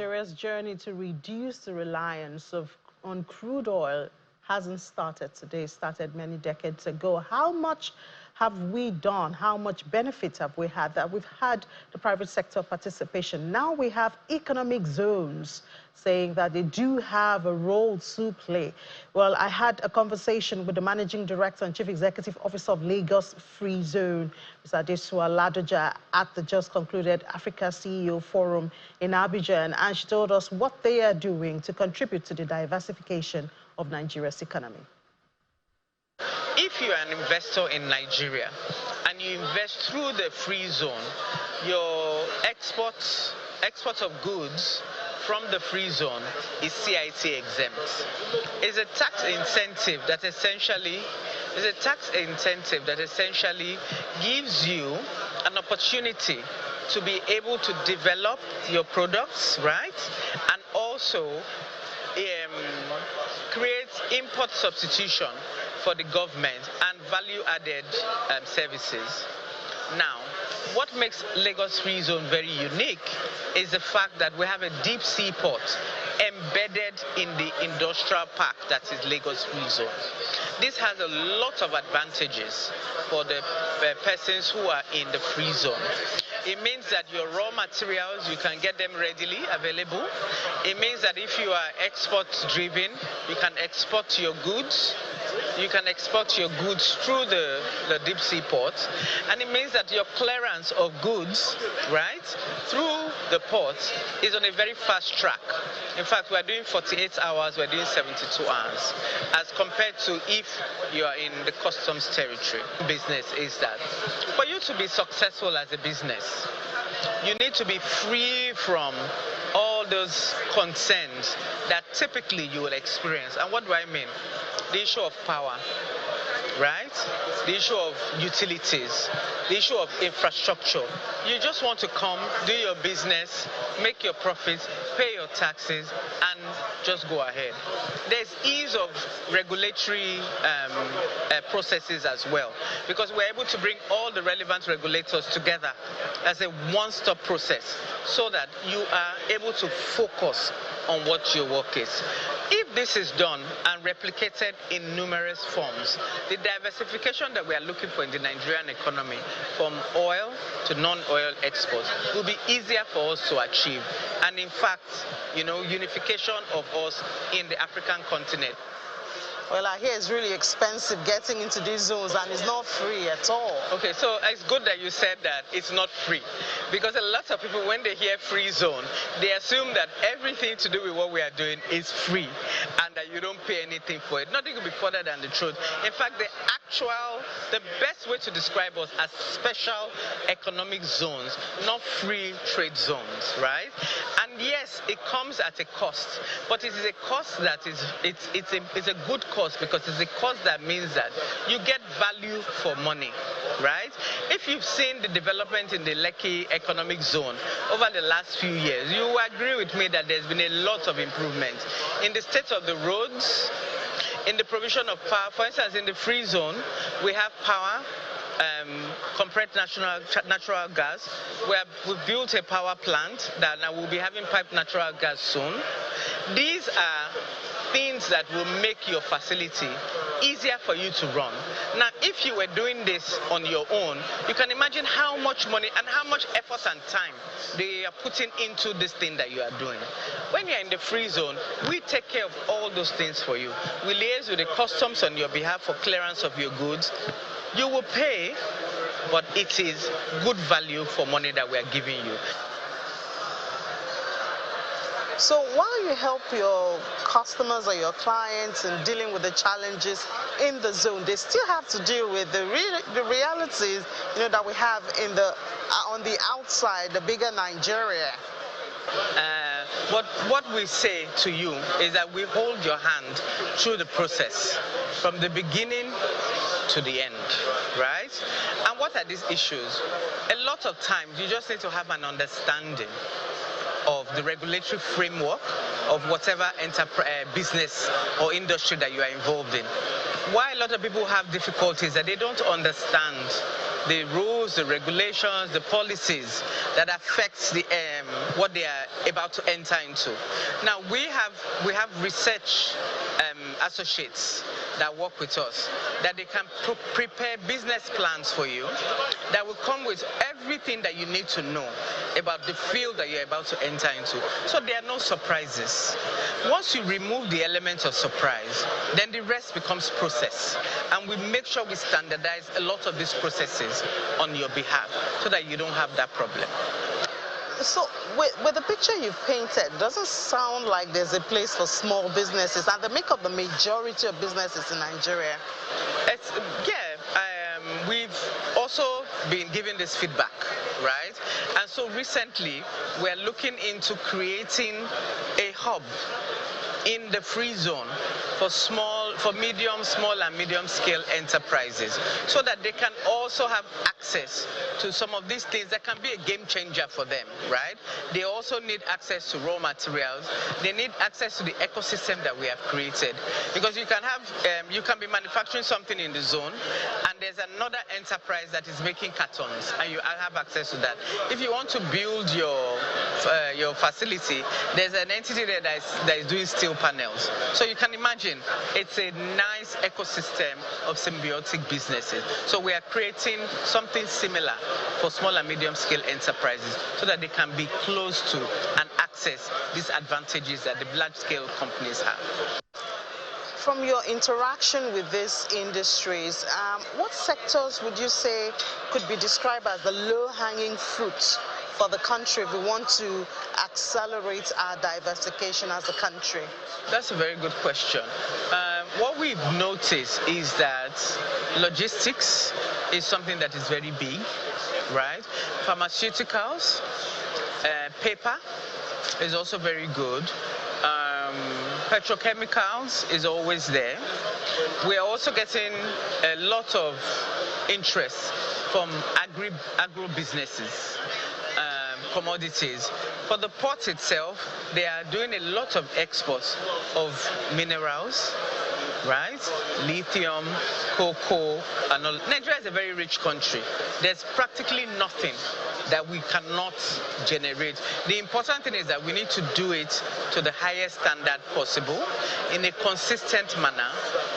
Nigeria's journey to reduce the reliance on crude oil hasn't started today, it started many decades ago. How much have we done? How much benefit have we had? That we've had the private sector participation. Now we have economic zones saying that they do have a role to play. Well, I had a conversation with the Managing Director and Chief Executive Officer of Lagos Free Zone, Mr. Adesuwa Ladoja, at the just concluded Africa CEO Forum in Abidjan, and she told us what they are doing to contribute to the diversification of Nigeria's economy. If you are an investor in Nigeria and you invest through the free zone, your export of goods from the free zone is CIT exempt. It's a tax incentive that essentially gives you an opportunity to be able to develop your products, right? And also create import substitution for the government and value-added services. Now, what makes Lagos Free Zone very unique is the fact that we have a deep sea port embedded in the industrial park that is Lagos Free Zone. This has a lot of advantages for the persons who are in the free zone. It means that your raw materials, you can get them readily available. It means that if you are export-driven, you can export your goods. You can export your goods through the deep sea port. And it means that your clearance of goods, right, through the port is on a very fast track. In fact, we're doing 48 hours, we're doing 72 hours, as compared to if you are in the customs territory. Business is that for you to be successful as a business, you need to be free from all those concerns that typically you will experience. And what do I mean? The issue of power, right? The issue of utilities, the issue of infrastructure. You just want to come, do your business, make your profits, pay your taxes, and just go ahead. There's ease of regulatory processes as well, because we're able to bring all the relevant regulators together as a one-stop process so that you are able to focus on what your work is. If this is done and replicated in numerous forms, the diversification that we are looking for in the Nigerian economy, from oil to non-oil exports, will be easier for us to achieve. And in fact, unification of us in the African continent. Well, I hear it's really expensive getting into these zones, and it's not free at all. Okay, so it's good that you said that it's not free, because a lot of people, when they hear free zone, they assume that everything to do with what we are doing is free and that you don't pay anything for it. Nothing could be further than the truth. In fact, the best way to describe us as special economic zones, not free trade zones, right? And yes, it comes at a cost, but it is a cost that it's a good cost, because it's a cost that means that you get value for money, right? If you've seen the development in the Lekki economic zone over the last few years, you will agree with me that there's been a lot of improvement in the state of the roads, in the provision of power. For instance, in the free zone, we have power, compressed natural gas. We've built a power plant that now we'll be having piped natural gas soon. These are things that will make your facility easier for you to run. Now, if you were doing this on your own, you can imagine how much money and how much effort and time they are putting into this thing that you are doing. When you're in the free zone, we take care of all those things for you. We liaise with the customs on your behalf for clearance of your goods. You will pay, but it is good value for money that we are giving you. So while you help your customers or your clients in dealing with the challenges in the zone, they still have to deal with the realities that we have on the outside, the bigger Nigeria. What we say to you is that we hold your hand through the process, from the beginning to the end, right? And what are these issues? A lot of times you just need to have an understanding of the regulatory framework of whatever business or industry that you are involved in. Why a lot of people have difficulties that they don't understand the rules, the regulations, the policies that affects the what they are about to enter into. Now we have research associates that work with us, that they can prepare business plans for you that will come with everything that you need to know about the field that you're about to enter into. So there are no surprises. Once you remove the element of surprise, then the rest becomes process. And we make sure we standardize a lot of these processes on your behalf so that you don't have that problem. So with the picture you've painted, doesn't sound like there's a place for small businesses, and they make up the majority of businesses in Nigeria. We've also been given this feedback, right? And so recently, we're looking into creating a hub in the free zone for medium, small and medium scale enterprises, so that they can also have access to some of these things that can be a game changer for them, right? They also need access to raw materials. They need access to the ecosystem that we have created, because you can be manufacturing something in the zone, and there's another enterprise that is making cartons, and you have access to that. If you want to build your facility, there's an entity there that is doing steel panels. So you can imagine it's a nice ecosystem of symbiotic businesses. So we are creating something similar for small and medium scale enterprises, so that they can be close to and access these advantages that the large scale companies have. From your interaction with these industries, what sectors would you say could be described as the low-hanging fruit for the country if we want to accelerate our diversification as a country? That's a very good question. What we've noticed is that logistics is something that is very big, right? Pharmaceuticals, paper is also very good. Petrochemicals is always there. We are also getting a lot of interest from agro businesses, commodities. For the port itself, they are doing a lot of exports of minerals, right? Lithium, cocoa, and all. Nigeria is a very rich country. There's practically nothing that we cannot generate. The important thing is that we need to do it to the highest standard possible in a consistent manner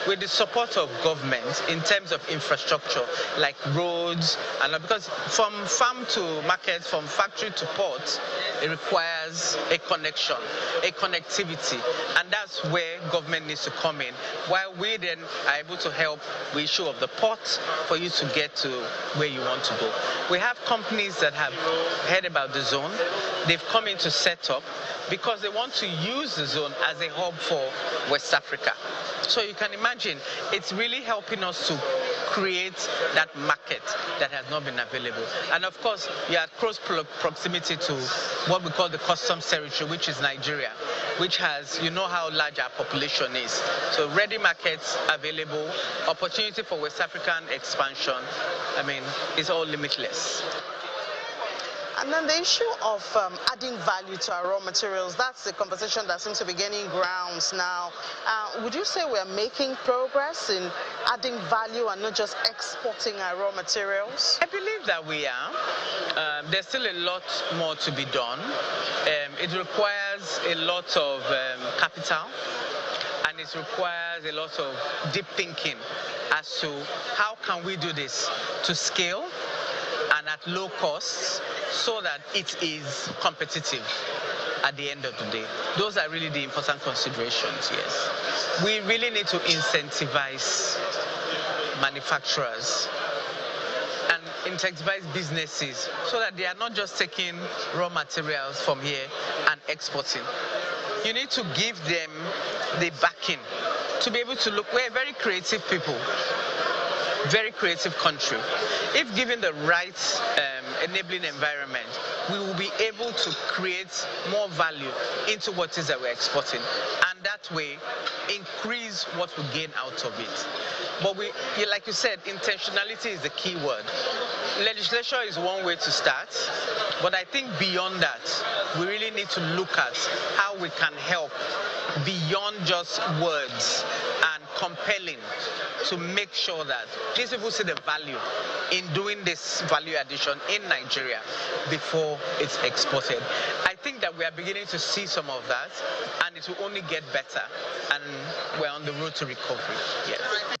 with the support of government in terms of infrastructure like roads, and because from farm to market, from factory to port, it requires a connection, a connectivity, and that's where government needs to come in, while we then are able to help with issue of the port for you to get to where you want to go. We have companies that have heard about the zone. They've come in to set up because they want to use the zone as a hub for West Africa. So you can imagine it's really helping us to create that market that has not been available. And of course, you are at close proximity to what we call the customs territory, which is Nigeria, which has, you know how large our population is. So ready markets available, opportunity for West African expansion, I mean, it's all limitless. And then the issue of adding value to our raw materials, that's the conversation that seems to be gaining grounds now. Would you say we're making progress in adding value and not just exporting our raw materials? I believe that we are. There's still a lot more to be done. It requires a lot of capital, and it requires a lot of deep thinking as to how can we do this to scale and at low costs, so that it is competitive at the end of the day. Those are really the important considerations, yes. We really need to incentivize manufacturers and incentivize businesses so that they are not just taking raw materials from here and exporting. You need to give them the backing to be able to look. We're very creative people, very creative country. If given the right enabling environment, we will be able to create more value into what it is that we're exporting, and that way increase what we gain out of it. But like you said, intentionality is the key word. Legislation is one way to start, but I think beyond that, we really need to look at how we can help beyond just words and compelling to make sure that these people see the value in doing this value addition in Nigeria before it's exported. I think that we are beginning to see some of that, and it will only get better, and we're on the road to recovery. Yes.